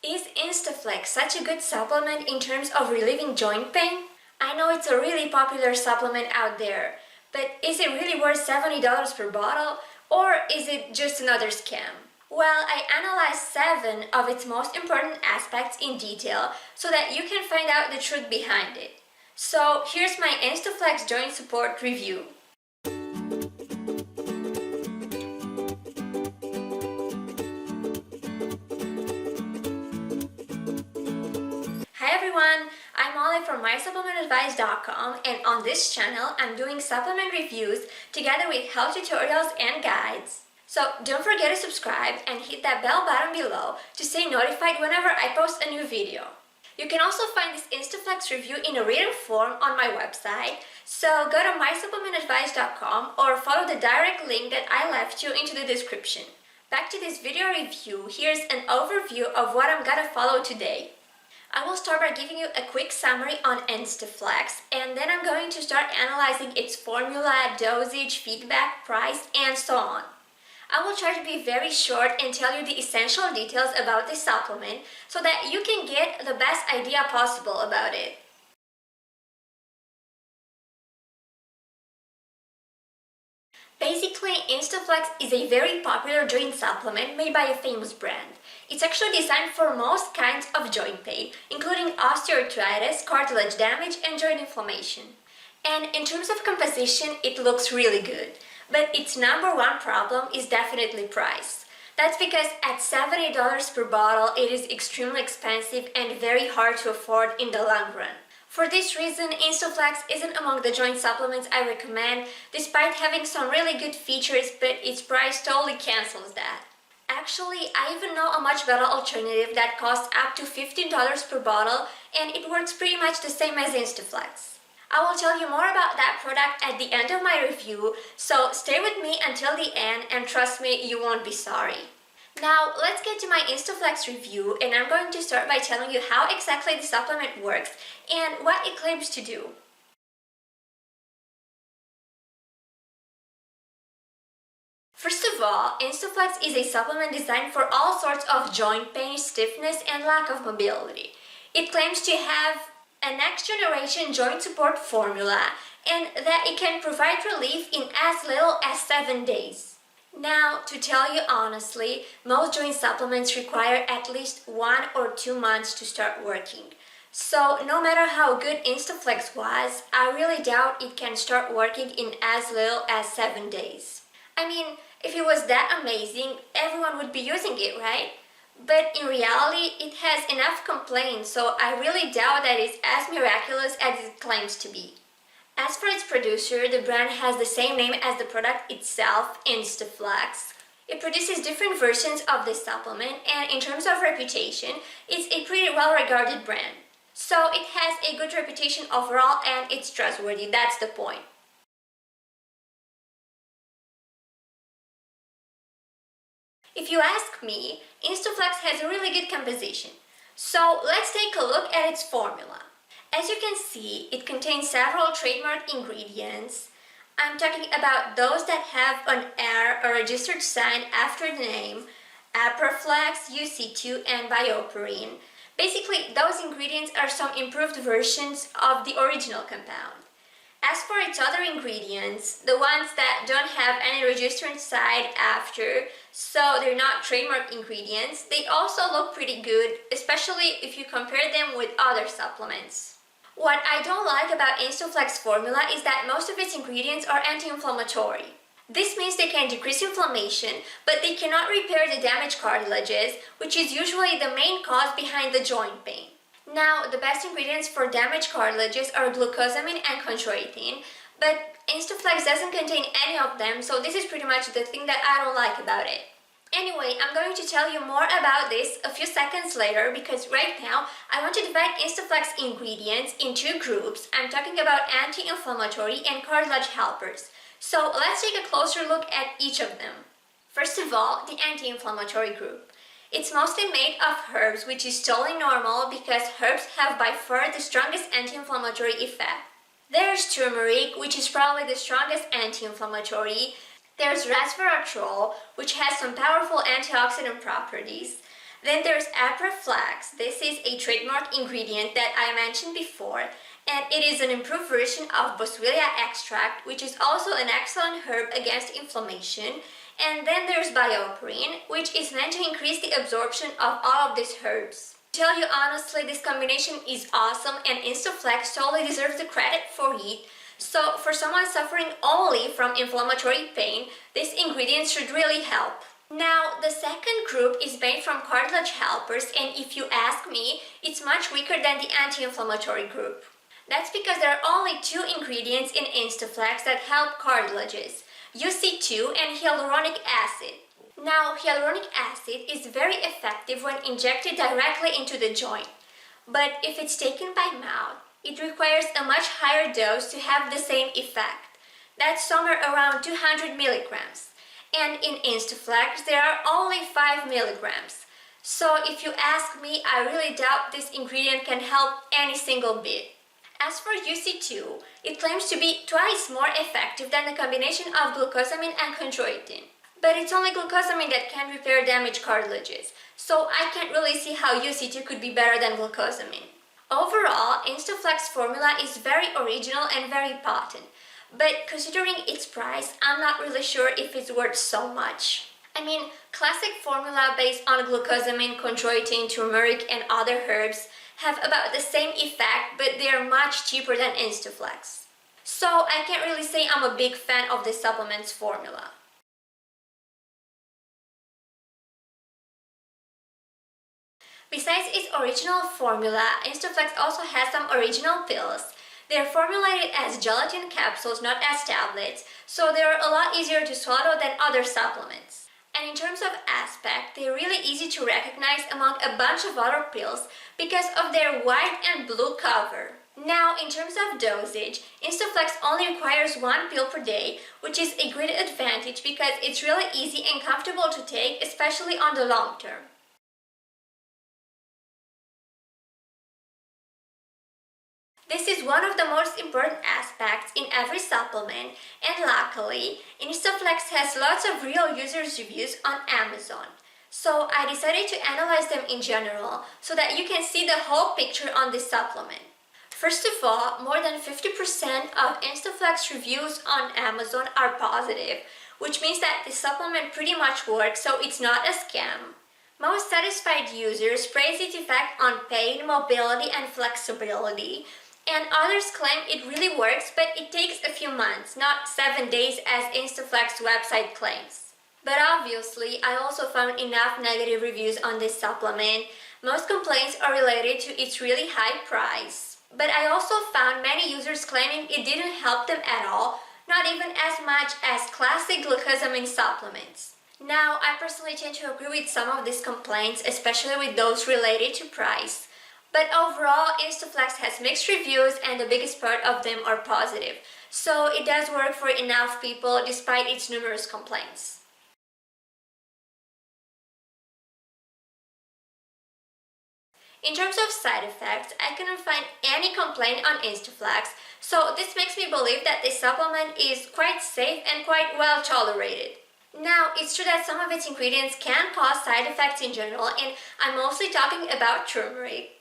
Is Instaflex such a good supplement in terms of relieving joint pain? I know it's a really popular supplement out there, but is it really worth $70 per bottle, or is it just another scam? Well, I analyzed 7 of its most important aspects in detail so that you can find out the truth behind it. So here's my Instaflex Joint Support review. Hi everyone, I'm Olly from mysupplementadvice.com, and on this channel I'm doing supplement reviews together with health tutorials and guides. So don't forget to subscribe and hit that bell button below to stay notified whenever I post a new video. You can also find this Instaflex review in a written form on my website, so go to mysupplementadvice.com or follow the direct link that I left you into the description. Back to this video review, here's an overview of what I'm gonna follow today. I will start by giving you a quick summary on Instaflex, and then I'm going to start analyzing its formula, dosage, feedback, price, and so on. I will try to be very short and tell you the essential details about this supplement so that you can get the best idea possible about it. Basically, Instaflex is a very popular joint supplement made by a famous brand. It's actually designed for most kinds of joint pain, including osteoarthritis, cartilage damage, and joint inflammation. And in terms of composition, it looks really good. But its number one problem is definitely price. That's because at $70 per bottle, it is extremely expensive and very hard to afford in the long run. For this reason, Instaflex isn't among the joint supplements I recommend, despite having some really good features, but its price totally cancels that. Actually, I even know a much better alternative that costs up to $15 per bottle, and it works pretty much the same as Instaflex. I will tell you more about that product at the end of my review, so stay with me until the end and trust me, you won't be sorry. Now, let's get to my Instaflex review, and I'm going to start by telling you how exactly the supplement works and what it claims to do. First of all, Instaflex is a supplement designed for all sorts of joint pain, stiffness, and lack of mobility. It claims to have a next-generation joint support formula and that it can provide relief in as little as 7 days. Now, to tell you honestly, most joint supplements require at least 1 or 2 months to start working. So, no matter how good Instaflex was, I really doubt it can start working in as little as 7 days. I mean, if it was that amazing, everyone would be using it, right? But in reality, it has enough complaints, so I really doubt that it's as miraculous as it claims to be. As for its producer, the brand has the same name as the product itself, Instaflex. It produces different versions of this supplement, and in terms of reputation, it's a pretty well-regarded brand. So it has a good reputation overall, and it's trustworthy, that's the point. If you ask me, Instaflex has a really good composition. So let's take a look at its formula. As you can see, it contains several trademark ingredients. I'm talking about those that have an R or registered sign after the name, Apraflex, UC2, and Bioperine. Basically, those ingredients are some improved versions of the original compound. As for its other ingredients, the ones that don't have any registered sign after, so they're not trademark ingredients, they also look pretty good, especially if you compare them with other supplements. What I don't like about Instaflex formula is that most of its ingredients are anti-inflammatory. This means they can decrease inflammation, but they cannot repair the damaged cartilages, which is usually the main cause behind the joint pain. Now, the best ingredients for damaged cartilages are glucosamine and chondroitin, but Instaflex doesn't contain any of them, so this is pretty much the thing that I don't like about it. Anyway, I'm going to tell you more about this a few seconds later because right now I want to divide Instaflex ingredients in 2 groups. I'm talking about anti-inflammatory and cartilage helpers. So let's take a closer look at each of them. First of all, the anti-inflammatory group. It's mostly made of herbs, which is totally normal because herbs have by far the strongest anti-inflammatory effect. There's turmeric, which is probably the strongest anti-inflammatory. There's resveratrol, which has some powerful antioxidant properties. Then there's Flax. This is a trademark ingredient that I mentioned before, and it is an improved version of Boswellia extract, which is also an excellent herb against inflammation. And then there's BioPerine, which is meant to increase the absorption of all of these herbs. To tell you honestly, this combination is awesome and Instaflex totally deserves the credit for it. So for someone suffering only from inflammatory pain, these ingredients should really help. Now, the second group is made from cartilage helpers, and if you ask me, it's much weaker than the anti-inflammatory group. That's because there are only 2 ingredients in Instaflex that help cartilages: UC2 and hyaluronic acid. Now, hyaluronic acid is very effective when injected directly into the joint, but if it's taken by mouth, it requires a much higher dose to have the same effect. That's somewhere around 200 milligrams. And in Instaflex, there are only 5 milligrams. So if you ask me, I really doubt this ingredient can help any single bit. As for UC2, it claims to be twice more effective than the combination of glucosamine and chondroitin. But it's only glucosamine that can repair damaged cartilages, so I can't really see how UC2 could be better than glucosamine. Overall, Instaflex formula is very original and very potent, but considering its price, I'm not really sure if it's worth so much. I mean, classic formula based on glucosamine, chondroitin, turmeric, and other herbs have about the same effect, but they are much cheaper than Instaflex. So I can't really say I'm a big fan of the supplements formula. Besides its original formula, Instaflex also has some original pills. They are formulated as gelatin capsules, not as tablets, so they are a lot easier to swallow than other supplements. And in terms of aspect, they're really easy to recognize among a bunch of other pills because of their white and blue cover. Now, in terms of dosage, Instaflex only requires 1 pill per day, which is a great advantage because it's really easy and comfortable to take, especially on the long term. This is one of the most important aspects in every supplement, and luckily, Instaflex has lots of real users' reviews on Amazon. So I decided to analyze them in general so that you can see the whole picture on this supplement. First of all, more than 50% of Instaflex reviews on Amazon are positive, which means that the supplement pretty much works, so it's not a scam. Most satisfied users praise its effect on pain, mobility, and flexibility, and others claim it really works, but it takes a few months, not 7 days as Instaflex website claims. But obviously, I also found enough negative reviews on this supplement. Most complaints are related to its really high price. But I also found many users claiming it didn't help them at all, not even as much as classic glucosamine supplements. Now, I personally tend to agree with some of these complaints, especially with those related to price. But overall, Instaflex has mixed reviews and the biggest part of them are positive. So it does work for enough people despite its numerous complaints. In terms of side effects, I couldn't find any complaint on Instaflex, so this makes me believe that this supplement is quite safe and quite well tolerated. Now, it's true that some of its ingredients can cause side effects in general, and I'm mostly talking about turmeric.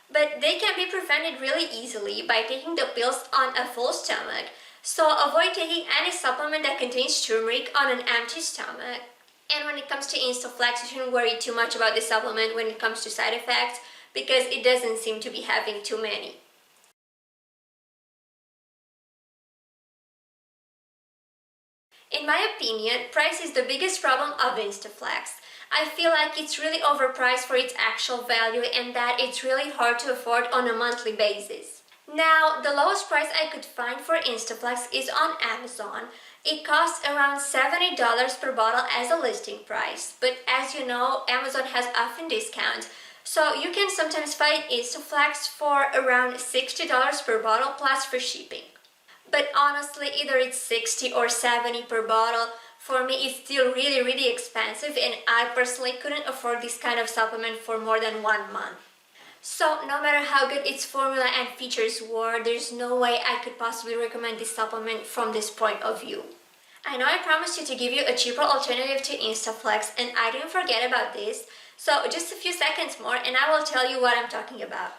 But they can be prevented really easily by taking the pills on a full stomach, so avoid taking any supplement that contains turmeric on an empty stomach. And when it comes to Instaflex, you shouldn't worry too much about this supplement when it comes to side effects, because it doesn't seem to be having too many. In my opinion, price is the biggest problem of Instaflex. I feel like it's really overpriced for its actual value and that it's really hard to afford on a monthly basis. Now, the lowest price I could find for Instaflex is on Amazon. It costs around $70 per bottle as a listing price, but as you know, Amazon has often discounts, so you can sometimes find Instaflex for around $60 per bottle plus for shipping. But honestly, either it's 60 or 70 per bottle, for me it's still really expensive, and I personally couldn't afford this kind of supplement for more than 1 month. So no matter how good its formula and features were, there's no way I could possibly recommend this supplement from this point of view. I know I promised you to give you a cheaper alternative to Instaflex, and I didn't forget about this, So just a few seconds more and I will tell you what I'm talking about.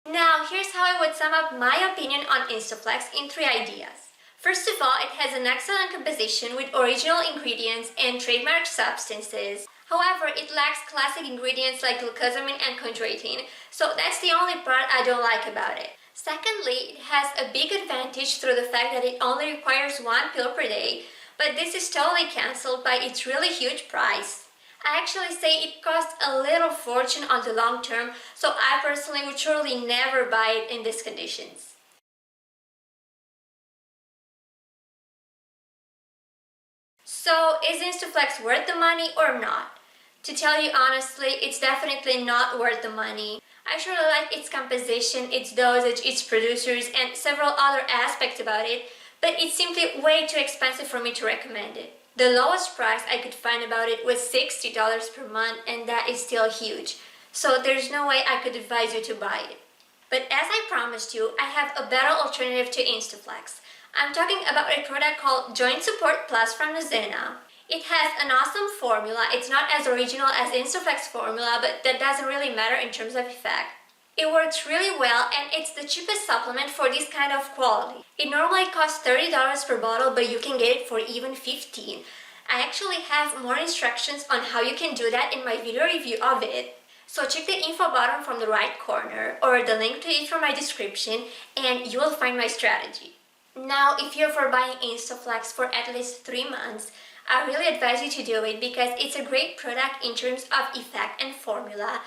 Now, here's how I would sum up my opinion on Instaflex in 3 ideas. First of all, it has an excellent composition with original ingredients and trademark substances. However, it lacks classic ingredients like glucosamine and chondroitin, so that's the only part I don't like about it. Secondly, it has a big advantage through the fact that it only requires 1 pill per day, but this is totally cancelled by its really huge price. I actually say it costs a little fortune on the long term, so I personally would surely never buy it in these conditions. So, is Instaflex worth the money or not? To tell you honestly, it's definitely not worth the money. I sure like its composition, its dosage, its producers, and several other aspects about it, but it's simply way too expensive for me to recommend it. The lowest price I could find about it was $60 per month, and that is still huge. So there's no way I could advise you to buy it. But as I promised you, I have a better alternative to Instaflex. I'm talking about a product called Joint Support Plus from Nuzena. It has an awesome formula. It's not as original as Instaflex formula, but that doesn't really matter in terms of effect. It works really well and it's the cheapest supplement for this kind of quality. It normally costs $30 per bottle, but you can get it for even $15. I actually have more instructions on how you can do that in my video review of it. So check the info button from the right corner or the link to it from my description and you will find my strategy. Now, if you're for buying Instaflex for at least 3 months, I really advise you to do it because it's a great product in terms of effect and formula.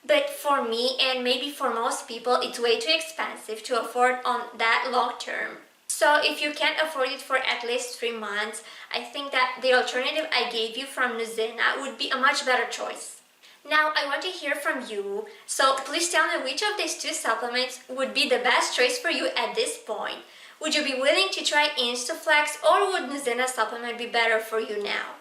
But for me, and maybe for most people, it's way too expensive to afford on that long term. So if you can't afford it for at least 3 months, I think that the alternative I gave you from Nuzena would be a much better choice. Now I want to hear from you, so please tell me which of these 2 supplements would be the best choice for you at this point. Would you be willing to try Instaflex or would Nuzena supplement be better for you now?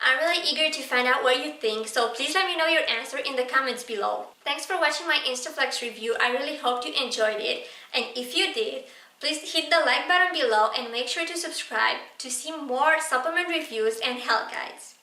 I'm really eager to find out what you think, so please let me know your answer in the comments below. Thanks for watching my Instaflex review. I really hope you enjoyed it, and if you did, please hit the like button below and make sure to subscribe to see more supplement reviews and health guides.